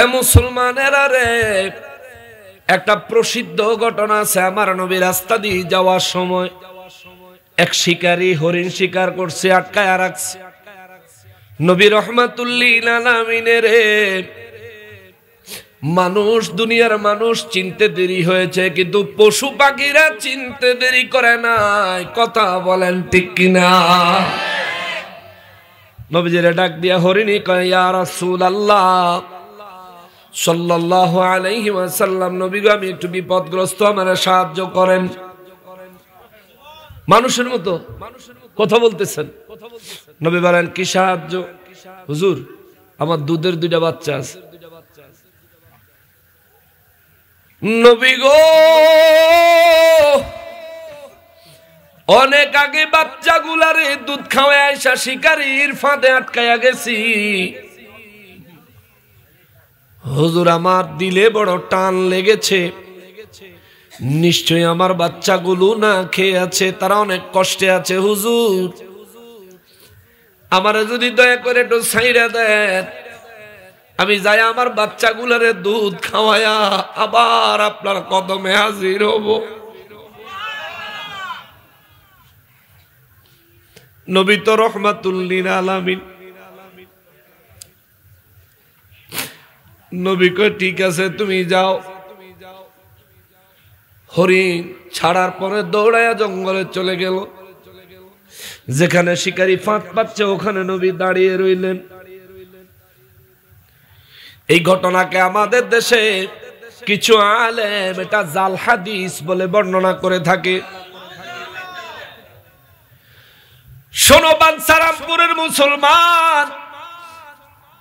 এ মুসলমানেরা রে, একটা প্রসিদ্ধ ঘটনা আছে। আমার নবী রাস্তা দিয়ে যাওয়ার সময় এক শিকারী হরিণ শিকার করছে, আটকায়া রাখছে। নবী রহমাতুল্লিল আলামিনের মানুষ, দুনিয়ার মানুষ চিনতে দেরি হয়েছে, কিন্তু পশু পাখিরা চিনতে দেরি করে নাই। কথা বলেন ঠিক কিনা? নবীজিরে ডাক দিয়া হরিণী কয়, ইয়া রাসূলুল্লাহ সাল্লাল্লাহু আলাইহি ওয়াসাল্লাম, নবী গো আমি একটু বিপদগ্রস্ত, আমারে সাহায্য করেন। মানুষের মতো কথা বলতেছেন। নবী বলেন, কি সাহায্য? হুজুর, আমার দুধের 2টা বাচ্চা আছে। নবী গো অনেক আগে বাচ্চাগুলারে দুধ খাওয়ায় আইসা শিকারীর ফাঁদে আটকায়া গেছি। হুজুর, আমার দিলে বড় টান লেগেছে, নিশ্চয়ই আমার বাচ্চাগুলো না খেয়ে আছে, তারা অনেক কষ্টে আছে। হুজুর, আমারে যদি দয়া করে একটু ছাইড়া দেন, আমি যাই আমার বাচ্চাগুলারে দুধ খাওয়ায়া আবার আপনার কদমে হাজির হব। নবী তো রহমাতুল্লিল আলামিন। নবী কয়, ঠিক আছে তুমি যাও। হরিণ ছাড়ার পরে দৌড়ায়া জঙ্গলে চলে গেল। যেখানে শিকারী ফাঁদ পাচ্ছে ওখানে নবী দাঁড়িয়ে রইলেন। এই ঘটনাকে আমাদের দেশে কিছু আলেম এটা জাল হাদিস বলে বর্ণনা করে থাকে। শোনো বাঞ্ছারামপুরের মুসলমান,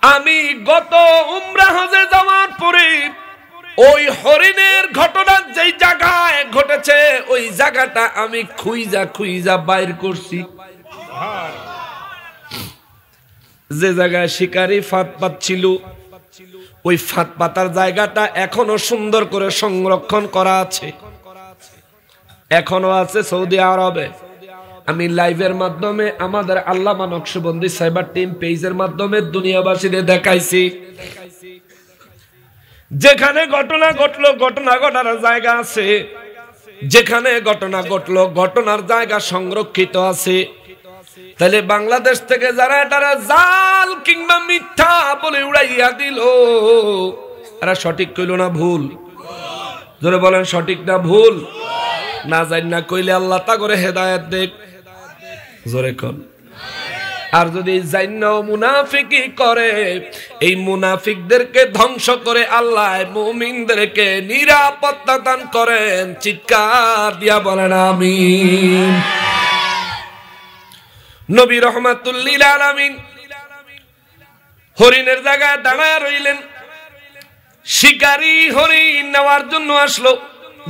আমি গত উমরা হজে যাওয়ার পরে ওই হরিণের ঘটনা যেই জায়গায় ঘটেছে ওই জায়গাটা আমি খুইজা বাইর করছি। যে জায়গায় শিকারী ফাঁদ পাচ্ছিল ওই ফাঁদ পাতার জায়গাটা এখনো সুন্দর করে সংরক্ষণ করা আছে, এখনো আছে সৌদি আরবে। আমি লাইভের মাধ্যমে আমাদের আল্লামা নকশবন্দি সাইবার টিম পেজের মাধ্যমে দুনিয়াবাসীদের দেখাইছি। যেখানে ঘটনা ঘটলো, ঘটনা ঘটার জায়গা আছে, যেখানে ঘটনা ঘটলো ঘটনার জায়গা সংরক্ষিত আছে। তাহলে বাংলাদেশ থেকে যারা এটারা জাল কিংবা মিথ্যা বলে উড়াইয়া দিল, এরা সঠিক কইল না ভুল? জোরে বলেন, সঠিক না ভুল? না জানি না কইলে আল্লাহ তা করে হেদায়েত দেখ। জোরে কর। আর যদি জান্নাও মুনাফিকি করে, এই মুনাফিকদেরকে ধ্বংস করে আল্লাহ মুমিনদেরকে নিরাপত্তা দান করেন। চিৎকার দিয়া বলেন আমিন। নবী রহমাতুল্লিল আলামিন হরিণের জায়গায় দাঁড়ায় রইলেন। শিকারী হরিণ নেওয়ার জন্য আসলো,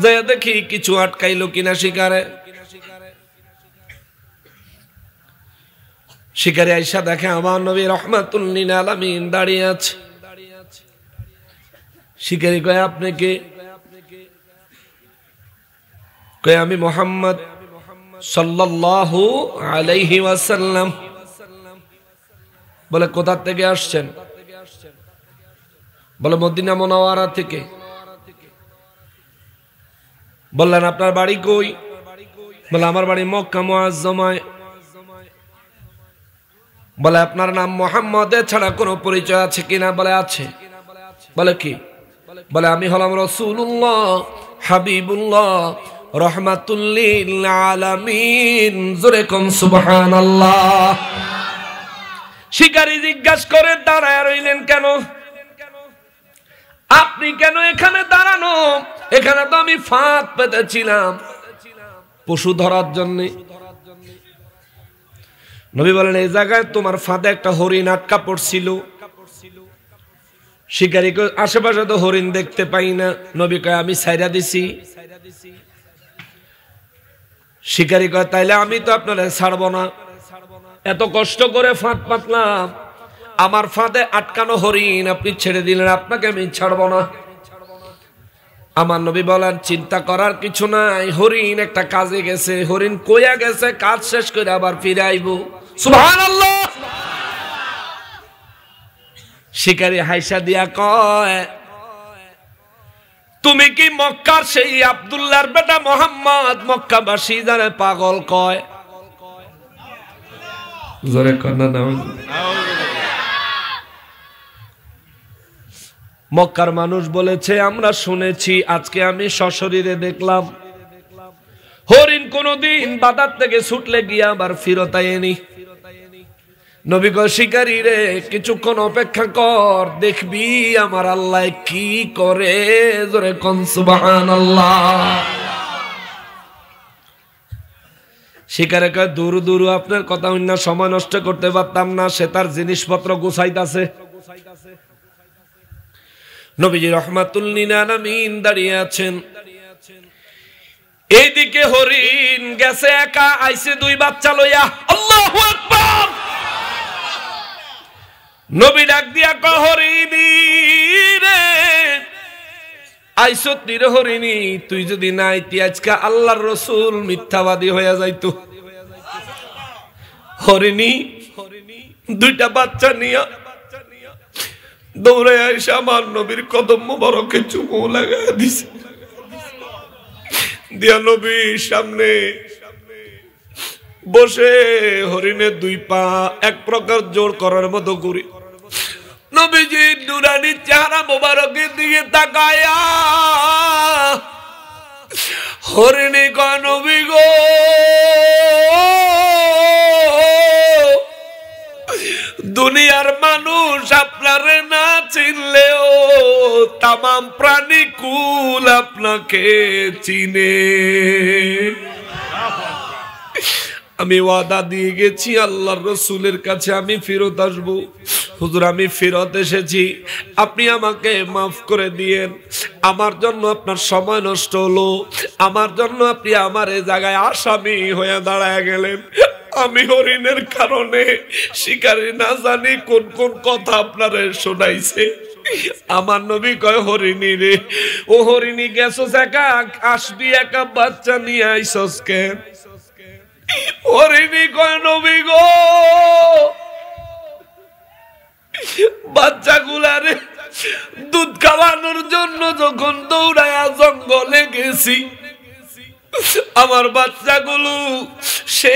যায় দেখি কিছু আটকাইলো কিনা শিকারে। শিকারী আইসা দেখে আমার নবী রহমাতুল্লিল আলামিন দাঁড়িয়ে আছে। শিকারী কয়, আপনি কে? কয়, আমি মুহাম্মদ সাল্লাল্লাহু আলাইহি ওয়াসাল্লাম। বলে, কোথা থেকে আসছেন? বলে, মদিনা মুনাওয়ারা থেকে। বললেন, আপনার বাড়ি কই? বলে, আমার বাড়ি মক্কা মুআজ্জমায়। বলে, আপনার নাম মুহাম্মদ ছাড়া কোনো পরিচয় আছে কিনা? বলে, আছে। বলে, কি? বলে, আমি হলাম রাসূলুল্লাহ হাবিবুল্লাহ রহমাতুল্লিল আলামিন। জোরে কোন সুবহানাল্লাহ। শিকারী জিজ্ঞাসা করে, দাঁড়ায় রইলেন কেন? আপনি কেন এখানে দাঁড়ানো? এখানে তো আমি ফাঁদ পেতেছিলাম পশু ধরার জন্য। নবী বলেন, এই জায়গায় তোমার ফাঁদে একটা হরিণ আটকা পড়ছিল। শিকারী কয়, আশেপাশে তো হরিণ দেখতে পাই না। নবী কয়, আমি ছাইরা দিছি। শিকারী কয়, তাইলে আমি তো আপনারা ছাড়বো না। এত কষ্ট করে ফাঁদ পাতলাম, আমার ফাঁদে আটকানো হরিণ আপনি ছেড়ে দিলেন, আপনাকে আমি ছাড়বো না। আমার নবী বলেন, চিন্তা করার কিছু নাই, হরিণ একটা কাজে গেছে, হরিণ কইয়া গেছে কাজ শেষ করে আবার ফিরে আইব। সুবহানাল্লাহ। শিকারী হাইসা দিয়া কয়, তুমি কি মক্কার সেই আব্দুল্লাহর বেটা মোহাম্মদ? মক্কাবাসী যারা পাগল কয়। জোরে কন্যা নাও। মক্কার মানুষ বলেছে, আমরা শুনেছি, আজকে আমি সশরীরে দেখলাম হরিণ কোনদিন বাজার থেকে ছুটলে গিয়া আবার ফিরত আয়েনি। নবী কয়, শিকারী রে কিছুক্ষণ অপেক্ষা কর, দেখবি আমার আল্লাহ কি করে। জোরে কোন সুবহানাল্লাহ। শিকারে কয়, দূর দূর, আপনার কথা হইন না, সময় নষ্ট করতে পারতাম না, সে তার জিনিসপত্র গুছাইতাছে। নবীজি রাহমাতুল লিল আলামিন দাঁড়িয়ে আছেন, এইদিকে হরিণ গেছে একা, আইছে দুই বাচ্চা লইয়া। আল্লাহু আকবার। নবী ডাক দিয়া কয়, হরিণী রে, আইছত নি রে হরিণী, তুই যদি না আইতি আজকে আল্লাহর রাসূল মিথ্যাবাদী হইয়া যাইতো। হরিণী দুইটা বাচ্চা নিয়া দৌড়ে আইসা আমার নবীর কদম মোবারকে চুমু লাগাইয়া দিছে। দিয়া নবীর সামনে বসে হরিণের দুই পা এক প্রকার জোর করার মতো করি নবীজি নুরানি চেহারা মোবারকের দিকে তাকায়া হরিণী কয়, নবী গো, দুনিয়ার মানুষ আপনারে না চিনলেও তামাম প্রাণী কুল আপনাকে চিনে। আমি ওয়াদা দিয়ে গেছি আল্লাহর রাসূলের কাছে আমি ফেরত আসব। হুজুর, আমি ফেরত এসেছি, আপনি আমাকে মাফ করে দিয়েন। আমার জন্য আপনার সময় নষ্ট হলো, আমার জন্য আপনি আমার এই জায়গায় আসামি হয়ে দাঁড়ায় গেলেন। আমি হরিণের কারণে শিকারী না জানি কোন কোন কথা আপনারে শোনাইছে। আমার নবী কয়, হরিণী রে, ও হরিণী গেছস একা, আসবি একা, বাচ্চা নিয়ে আইসস কেন? হরিণী কয়, নবী গো, বাচ্চাগুলারে দুধ খাওয়ানোর জন্য যখন দৌড়ায়া জঙ্গলে গেছি, আমার বাচ্চাগুলো সে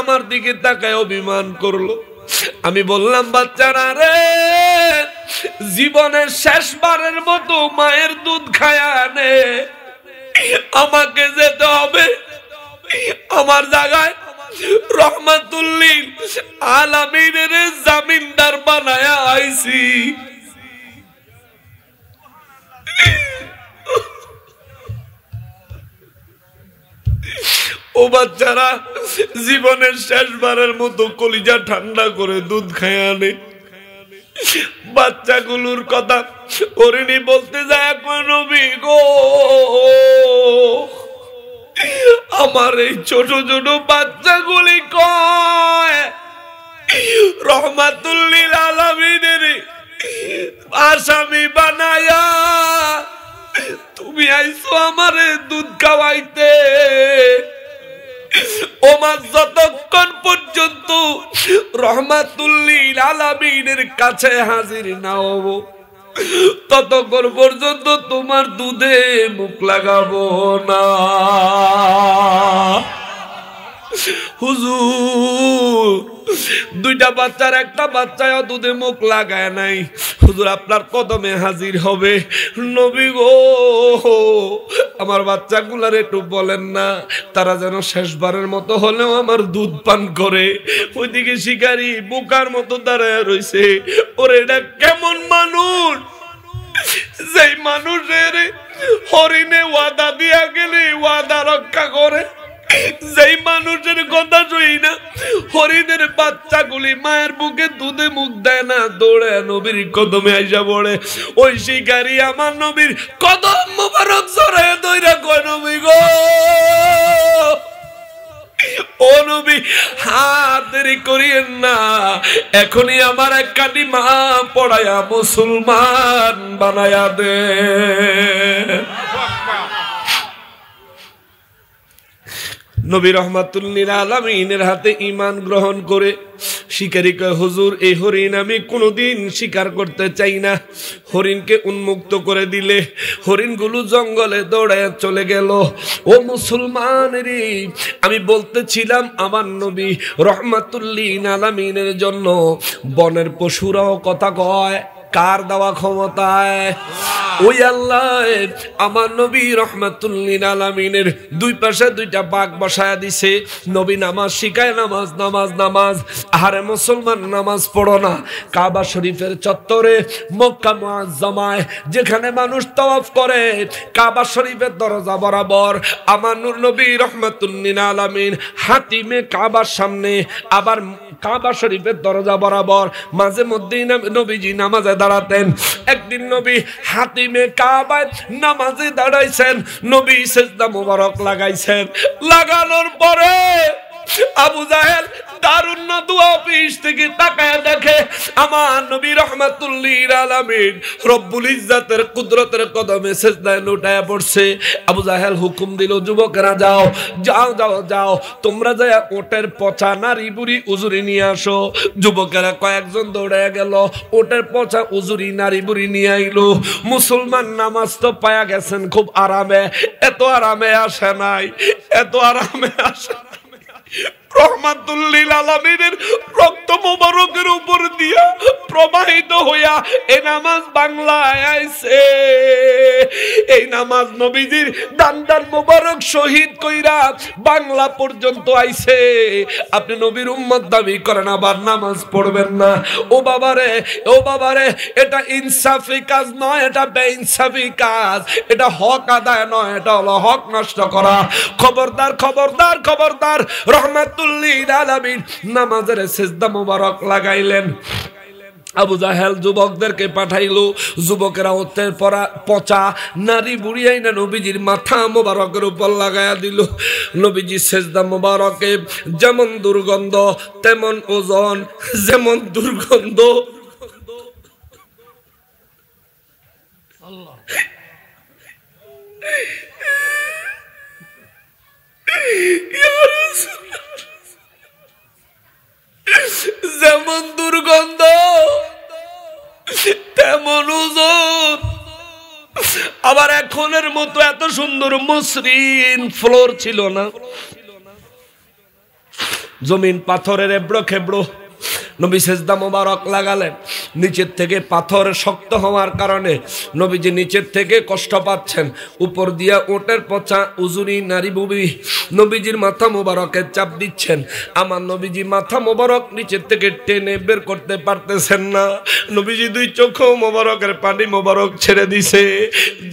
আমার দিকে তাকায় অভিমান করলো। আমি বললাম, বাচ্চারা রে, জীবনের শেষবারের মতো মায়ের দুধ খায়া নে, আমাকে যেতে হবে। আমার জায়গায় রহমাতুল লিল আলামিনের জামিনদার বানায়া আইছি। ও বাচ্চারা, জীবনের শেষবারের মতো কলিজা ঠান্ডা করে দুধ খায় আনে। বাচ্চাগুলোর কথা হরিণী বলতে যায়, নবী গো, আমার এই ছোট ছোট বাচ্চাগুলি কয় রহমাতুল লিল আলামিনের আসামি বানায়া তুমি আইছো আমারে দুধ খাওয়াইতে। ওমা, যতক্ষণ পর্যন্ত রহমাতুল লিল আলামিনের কাছে হাজির না হব, ততক্ষণ পর্যন্ত তোমার দুধে মুখ লাগাবো না। হুজুর, দুইটা বাচ্চার একটা বাচ্চায় দুধে মুখ লাগায় নাই। হুজুর, আপনার কদমে হাজির হবে। নবী গো, আমার বাচ্চাগুলার একটু বলেন না, তারা যেন শেষবারের মতো হলেও আমার দুধ পান করে। ওইদিকে শিকারী বোকার মতো দাঁড়ায় রইছে। ওরে, এটা কেমন মানুষ, যেই মানুষের হরিণে ওয়াদা দিয়া গেলে ওয়াদা রক্ষা করে, যেই মানুষের কথা শুই না হরিণের বাচ্চাগুলি মায়ের বুকে দুধে মুখ দেয় না, দৌড়ে নবীর কদমে আইসা পড়ে। ওই শিকারী আমার নবীর কদম মোবারক জড়ায় ধইরা কয়, নবী গো, ও নবী, হাত দেরি করিয়েন না, এখনই আমার এক কাটি মা পড়ায়া মুসলমান বানায়া দে। নবী রহমাতুল লিল আলামিনের হাতে ঈমান গ্রহণ করে শিকারী কয়, হুজুর এই হরিণ আমি কোনোদিন শিকার করতে চাই না। হরিণকে উন্মুক্ত করে দিলে হরিণগুলো জঙ্গলে দৌড়ায় চলে গেল। ও মুসলমানেরা, আমি বলতেছিলাম আমার নবী রহমাতুল লিল আলামিনের জন্য বনের পশুরাও কথা কয়। কার দেওয়া ক্ষমতায়? ওই আল্লাহ আমার নবী রহমাতুল লিল আলামিনের দুই পাশে দুইটা বাঘ বসায়া দিছে। নবী নামাজ শিখায়, নামাজ নামাজ নামাজ। আরে মুসলমান, নামাজ পড়ো না? কাবা শরীফের চত্বরে মক্কা মুআজ্জামায় যেখানে মানুষ তাওয়াফ করে, কাবা শরীফের দরজা বরাবর আমার নূর নবী রহমাতুল লিল আলামিন হাতিমে কাবার সামনে, আবার কাবা শরীফের দরজা বরাবর মাঝে মধ্যেই নবীজি নামাজে দাঁড়াতেন। একদিন নবী হাতিমে কাবায় নামাজে দাঁড়াইছেন, নবী সিজদা মোবারক লাগাইছেন। লাগানোর পরে আবু জাহেল দারুণ দোয়া পিছ থেকে তাকায় দেখে আমার নবী রহমাতুল লিল আলামিন রব্বুল ইজ্জতের কুদরতের কদমে সিজদায় লুটায়া পড়ছে। আবু জাহেল হুকুম দিল, যুবকেরা যাও যাও যাও যাও, তোমরা যায় ওটের পচা নারী বুড়ি উজুরি নিয়ে আসো। যুবকেরা কয়েকজন দৌড়ায় গেল, ওটের পচা উজুরি নারী বুড়ি নিয়ে আইলো। মুসলমান নামাজ তো পায়া গেছেন খুব আরামে, এত আরামে আসে নাই, এত আরামে আসে রহমাতুল লিল আলামিনের রক্ত মোবারকের উপর দিয়া প্রবাহিত হইয়া এই নামাজ বাংলায় আইছে। এই নামাজ নবীজির দান্দার মোবারক শহীদ কইরা বাংলা পর্যন্ত আইছে। আপনি নবীর উম্মত দাবি করেন, আবার নামাজ পড়বেন না? ও বাবারে, ও বাবারে, এটা ইনসাফি কাজ নয়, এটা বেইনসাফি কাজ। এটা হক আদায় নয়, এটা হলো হক নষ্ট করা। খবরদার খবরদার খবরদার। রহমাতুল লিল আলামিন নামাজের সিজদা মোবারক লাগাইলেন। আবু জাহেল যুবকদেরকে পাঠাইলো, যুবকেরা ওতের পচা নারী বুড়িয়াই না নবীজির মাথা মোবারকের উপর লাগায়া দিল। নবীজি সিজদা মোবারকে যেমন দুর্গন্ধ তেমন ওজন, যেমন দুর্গন্ধ আল্লাহ যেমন দুর্গন্ধ তেমন ওজন। আবার এখনের মতো এত সুন্দর মসৃণ ফ্লোর ছিল না, জমিন পাথরের এবড়ো খেবড়ো। নবী সিজদা মোবারক লাগালেন, নিচের থেকে পাথর শক্ত হওয়ার কারণে নবীজি নিচের থেকে কষ্ট পাচ্ছেন। উপর দিয়া ওটের পচা উজুরি নারী বুবি নবীজির মাথা মোবারকে চাপ দিচ্ছেন। আমার নবীজি মাথা মোবারক নিচের থেকে টেনে বের করতে পারতেছেন না। নবীজি দুই চোখ মোবারকের পানি মোবারক ছেড়ে দিছে।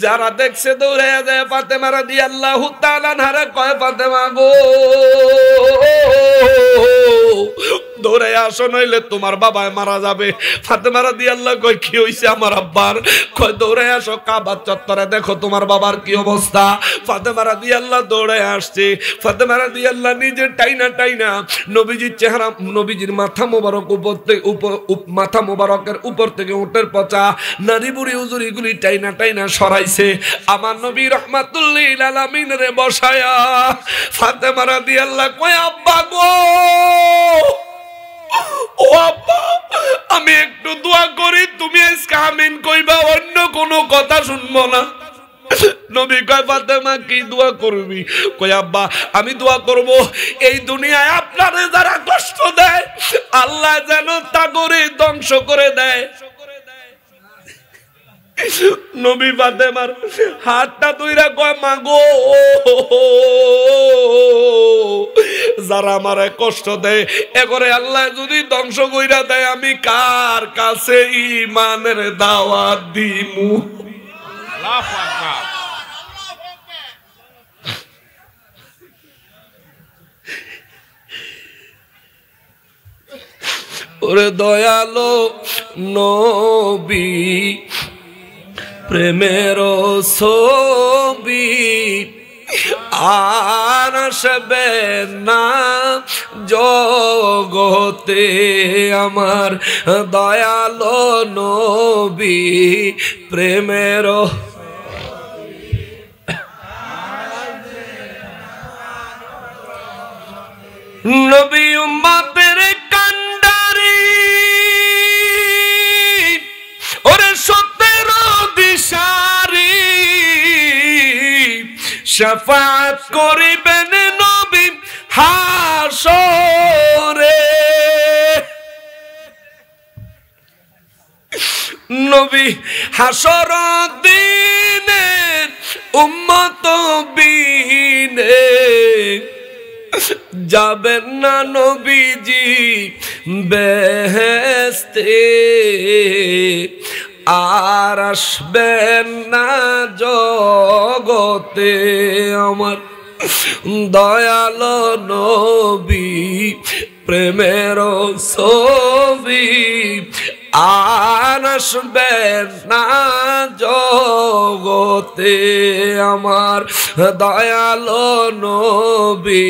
যারা দেখছে দৌড়ে যায় ফাতেমা রাদিয়াল্লাহু তাআলা আনহা কয়, ফাতেমা গো দৌড়ে আসো, নইলে তোমার বাবায় মারা যাবে। ফাতেমা রাদিয়াল্লাহু কয়, কি হইছে আমার আব্বার? কয়, দৌড়ে আসো কাবার চত্বরে, দেখো তোমার বাবার কি অবস্থা। ফাতেমা রাদিয়াল্লাহু দৌড়ে আসছে। ফাতেমা রাদিয়াল্লাহু নিজে টাইনা টাইনা নবীজির চেহারা, নবীজির মাথা মোবারক মাথা মোবারকের উপর থেকে উটের পচা নারী বুড়ি উজুরিগুলি টাইনা টাইনা সরাইছে। আমার নবী রহমাতুল লিল আলামিন রে বসায়া ফাতেমা রাদিয়াল্লাহু কয়, আব্বা গো, ও আব্বা, আমি একটু দোয়া করি, তুমি আজকে আমিন কইবা, অন্য কোনো কথা শুনবো না। নবী কয়, ফাতেমা কি দোয়া করবি? কই, আব্বা আমি দোয়া করব এই দুনিয়ায় আপনারে যারা কষ্ট দেয় আল্লাহ যেন তা করে ধ্বংস করে দেয়। নবী ফাতেমার হাতটা ধইরা কয়, মা গো, যারা আমারে কষ্ট দেয় এগরে আল্লাহ যদি ধ্বংস কইরা দেয়, আমি কার কাছে ঈমানের দাওয়াত দিমু? আল্লাহু আকবার। ওরে দয়ালো নবী প্রেমের ছবি আর আসবে না জগতে, আমার দয়ালো নবী প্রেমের। নবী উম্মতের কান্ডারি ওরে সত্যের দিশারি শাফাআত করিবেন নবী হাসরে নবী হাসর দিনে উম্মত বিনে যাবেন না নবীজি বেহেশতে আর আসবেন না জগতে আমার দয়ালো নবী প্রেমের ছবি আর আসবেন না জগতে আমার দয়ালো নবী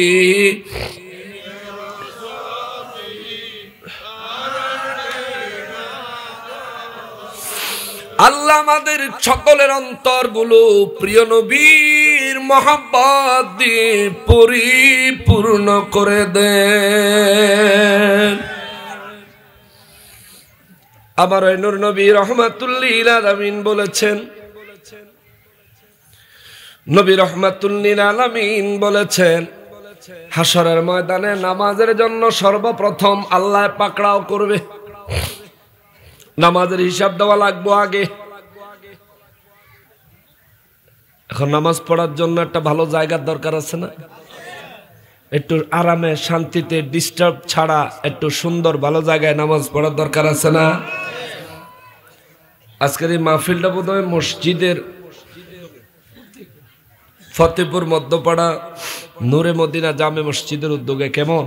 আল্লাহ আমাদের সকলের অন্তরগুলো প্রিয় নবীর মহব্বত দিয়ে পরিপূর্ণ করে দেন। আবার নূর নবী রাহমাতুল লিল আলামিন বলেছেন, নবী রাহমাতুল লিল আলামিন বলেছেন হাশরের ময়দানে নামাজের জন্য সর্বপ্রথম আল্লাহ পাকড়াও করবে। নামাজের হিসাব দেওয়া লাগবে আগে। এখন নামাজ পড়ার জন্য একটা ভালো জায়গার দরকার আছে না? একটু আরামে শান্তিতে ডিস্টার্ব ছাড়া একটু সুন্দর ভালো জায়গায় নামাজ পড়ার দরকার আছে না? আজকের এই মাহফিলটা বোধহয় মসজিদের ফতেপুর মধ্যপাড়া নূরে মদিনা জামে মসজিদের উদ্যোগে। কেমন?